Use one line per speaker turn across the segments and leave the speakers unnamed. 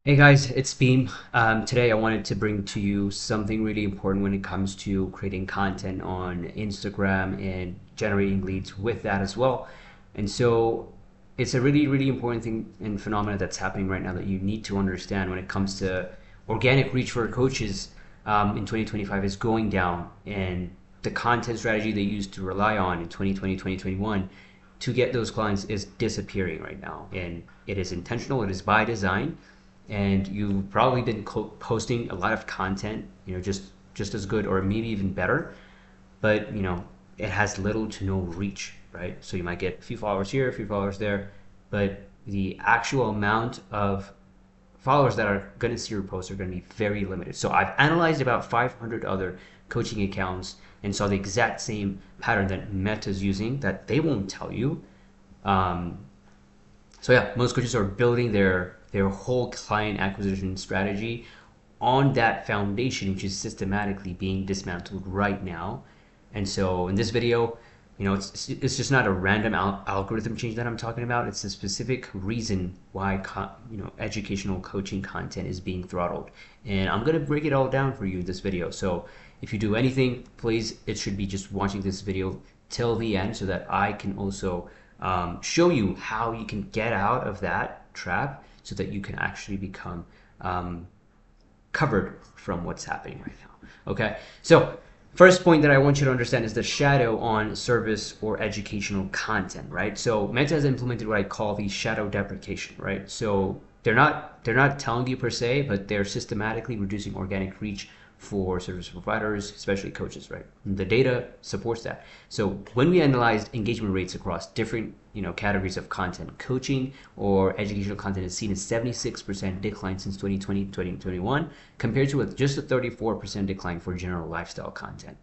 Hey guys, it's Beam. Today I wanted to bring to you something really important when it comes to creating content on Instagram and generating leads with that as well. And so it's a really, really important thing and phenomena that's happening right now that you need to understand when it comes to organic reach for coaches in 2025 is going down, and the content strategy they used to rely on in 2020, 2021 to get those clients is disappearing right now. And it is intentional, it is by design, and you've probably been posting a lot of content, just as good or maybe even better, but it has little to no reach, right? So you might get a few followers here, a few followers there, but the actual amount of followers that are going to see your posts are going to be very limited. So I've analyzed about 500 other coaching accounts and saw the exact same pattern that Meta's using that they won't tell you. Um, so yeah, most coaches are building their whole client acquisition strategy on that foundation, which is systematically being dismantled right now. And so in this video, it's just not a random algorithm change that I'm talking about. It's a specific reason why educational coaching content is being throttled, and I'm gonna break it all down for you in this video. So if you do anything, please, it should be just watching this video till the end so that I can also show you how you can get out of that trap so that you can actually become covered from what's happening right now. Okay, so first point that I want you to understand is the shadow on service or educational content, right? So Meta has implemented what I call the shadow deprecation, right? So they're not telling you per se, but they're systematically reducing organic reach for service providers, especially coaches, right? And the data supports that. So when we analyzed engagement rates across different categories of content, coaching or educational content has seen a 76% decline since 2020, 2021, compared to just a 34% decline for general lifestyle content,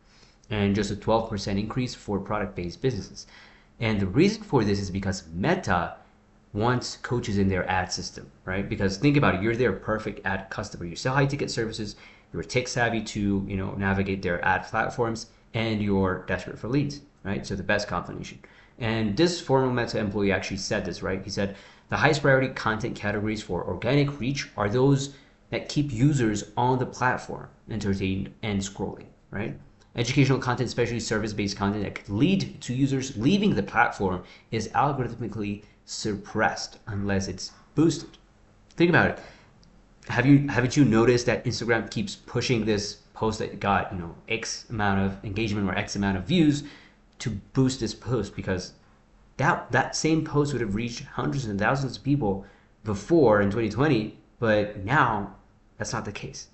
and just a 12% increase for product-based businesses. And the reason for this is because Meta wants coaches in their ad system, right? Because think about it, you're their perfect ad customer. You sell high ticket services, you're tech savvy to navigate their ad platforms, and you're desperate for leads, right? So the best combination. And this former Meta employee actually said this, right? He said the highest priority content categories for organic reach are those that keep users on the platform entertained and scrolling, right? Educational content, especially service-based content that could lead to users leaving the platform, is algorithmically suppressed unless it's boosted. Think about it. Haven't you noticed that Instagram keeps pushing this post that got X amount of engagement or X amount of views to boost this post, because that same post would have reached hundreds and thousands of people before in 2020, but now that's not the case,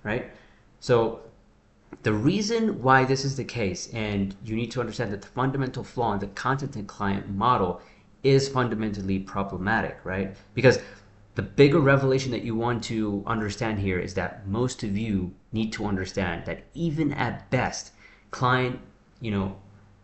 right? So the reason why this is the case, and you need to understand that the fundamental flaw in the content and client model is fundamentally problematic, right? Because the bigger revelation that you want to understand here is that most of you need to understand that even at best, client,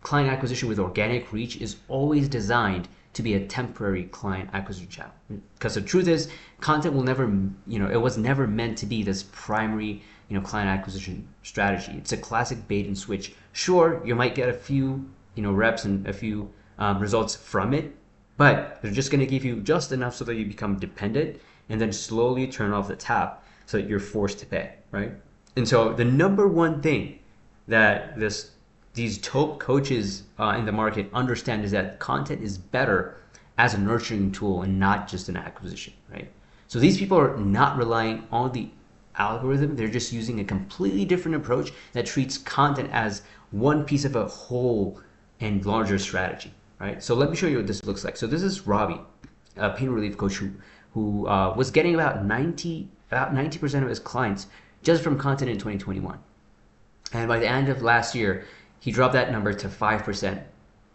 client acquisition with organic reach is always designed to be a temporary client acquisition channel. Because the truth is, content will never, it was never meant to be this primary, client acquisition strategy. It's a classic bait and switch. Sure, you might get a few, reps and a few results from it, but they're just going to give you just enough so that you become dependent and then slowly turn off the tap so that you're forced to pay, right? And so the number one thing that these top coaches in the market understand is that content is better as a nurturing tool and not just an acquisition, right? So these people are not relying on the algorithm. They're just using a completely different approach that treats content as one piece of a whole and larger strategy, right? So let me show you what this looks like. So this is Robbie, a pain relief coach who was getting about 90% of his clients just from content in 2021. And by the end of last year, he dropped that number to 5%,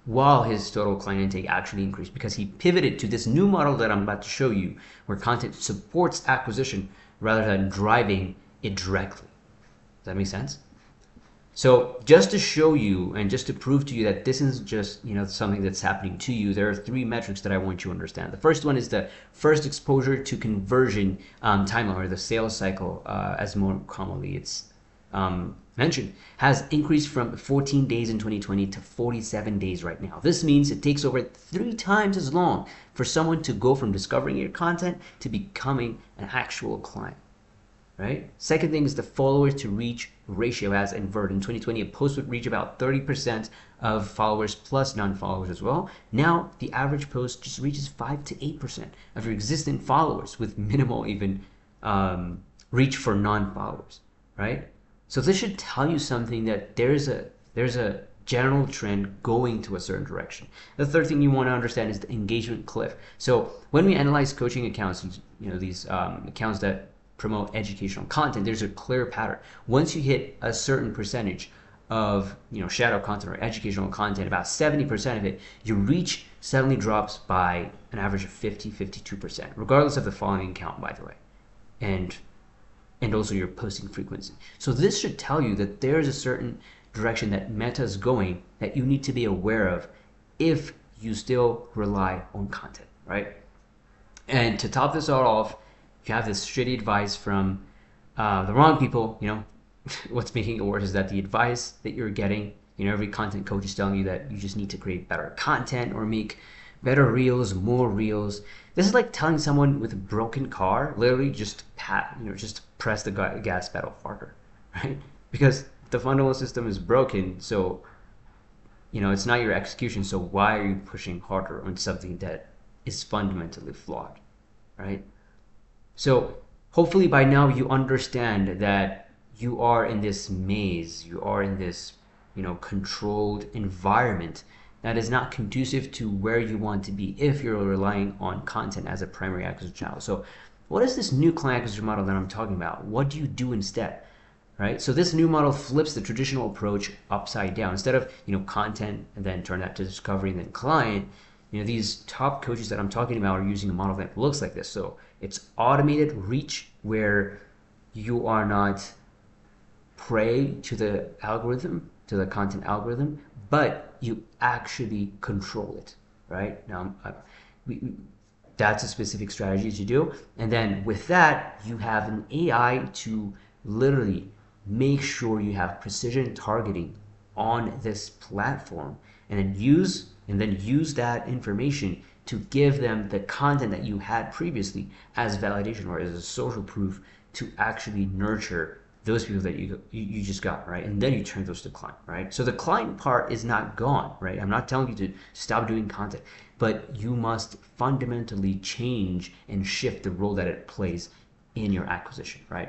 while his total client intake actually increased because he pivoted to this new model that I'm about to show you, where content supports acquisition rather than driving it directly. Does that make sense? So just to show you and just to prove to you that this isn't just something that's happening to you, there are three metrics that I want you to understand. The first one is the first exposure to conversion timeline, or the sales cycle, as more commonly it's mentioned, has increased from 14 days in 2020 to 47 days right now. This means it takes over 3 times as long for someone to go from discovering your content to becoming an actual client, right? Second thing is the followers to reach ratio has inverted. In 2020, a post would reach about 30% of followers plus non-followers as well. Now, the average post just reaches 5 to 8% of your existing followers with minimal even reach for non-followers, right? So this should tell you something, that there's a general trend going to a certain direction. The third thing you want to understand is the engagement cliff. So when we analyze coaching accounts, these accounts that promote educational content, there's a clear pattern. Once you hit a certain percentage of shadow content or educational content, about 70% of it, your reach suddenly drops by an average of 52%, regardless of the following count, by the way, and also your posting frequency. So this should tell you that there's a certain direction that Meta is going that you need to be aware of if you still rely on content, right? And to top this all off, if you have this shitty advice from the wrong people, what's making it worse is that the advice that you're getting, every content coach is telling you that you just need to create better content or make better reels, more reels. This is like telling someone with a broken car, literally just press the gas pedal harder, right? Because the fundamental system is broken, so it's not your execution. So why are you pushing harder on something that is fundamentally flawed, right? So hopefully by now you understand that you are in this maze, you are in this controlled environment that is not conducive to where you want to be if you're relying on content as a primary acquisition channel. So what is this new client acquisition model that I'm talking about? What do you do instead, right? So this new model flips the traditional approach upside down. Instead of content and then turn that to discovery and then client, these top coaches that I'm talking about are using a model that looks like this. So it's automated reach, where you are not prey to the algorithm, to the content algorithm, but you actually control it, right? Now, that's a specific strategy to do. And then with that, you have an AI to literally make sure you have precision targeting on this platform, and then use that information to give them the content that you had previously as validation or as a social proof to actually nurture those people that you just got, right? And then you turn those to client, right? So the client part is not gone, right? I'm not telling you to stop doing content, but you must fundamentally change and shift the role that it plays in your acquisition, right?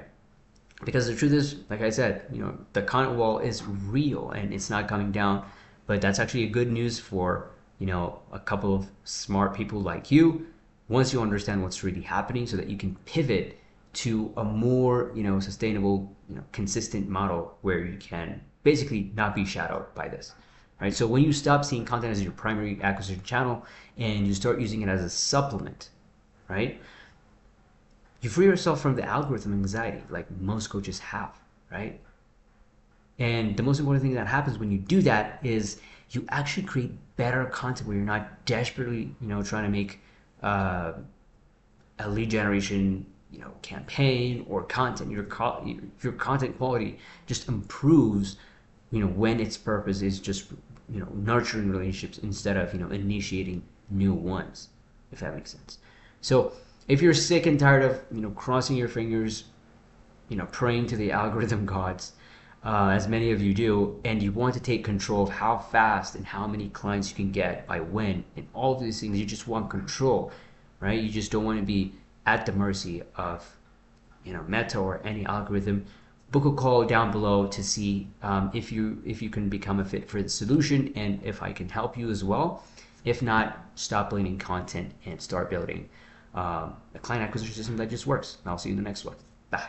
Because the truth is, like I said, the content wall is real and it's not coming down. But that's actually a good news for a couple of smart people like you, once you understand what's really happening, so that you can pivot to a more sustainable, consistent model where you can basically not be shadowed by this, right? So when you stop seeing content as your primary acquisition channel and you start using it as a supplement, right, you free yourself from the algorithm anxiety like most coaches have, right? And the most important thing that happens when you do that is you actually create better content, where you're not desperately trying to make a lead generation campaign or content. Your content quality just improves when its purpose is just nurturing relationships instead of initiating new ones, if that makes sense. So if you're sick and tired of crossing your fingers, praying to the algorithm gods, as many of you do, and you want to take control of how fast and how many clients you can get by when, and all of these things, you just want control, right? You just don't want to be at the mercy of Meta or any algorithm. Book a call down below to see if you can become a fit for the solution, and if I can help you as well. If not, stop blaming content and start building a client acquisition system that just works. And I'll see you in the next one. Bye.